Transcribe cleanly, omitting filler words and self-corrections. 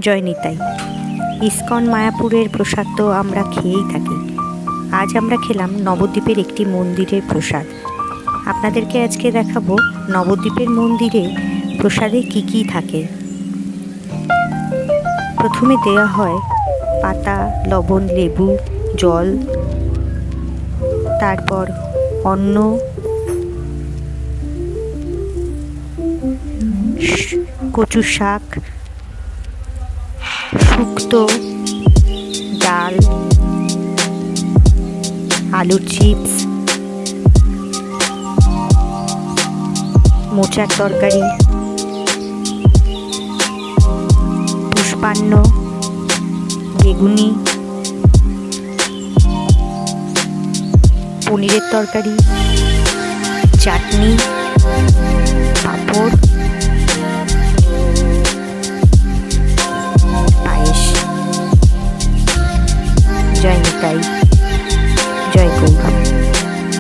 জয় Nitai. ISKCON মায়াপুরের প্রসাদ তো আমরা খেয়েই থাকি। আজ আমরা খেলাম নবদ্বীপের একটি মন্দিরের প্রসাদ। আপনাদেরকে আজকে দেখাবো নবদ্বীপের মন্দিরে প্রসাদে কি কি থাকে। প্রথমে দেওয়া হয় পাতা, লবণ, লেবু, জল, তারপর অন্ন, কচু শাক, শুক্তো, ডাল, আলুর চিপস, মোচার তরকারি, পুষ্পান্ন, বেগুনি, পনিরের তরকারি, চাটনি, পাঁপড়, পায়েস। জয় নিতাই, জয় গৌর।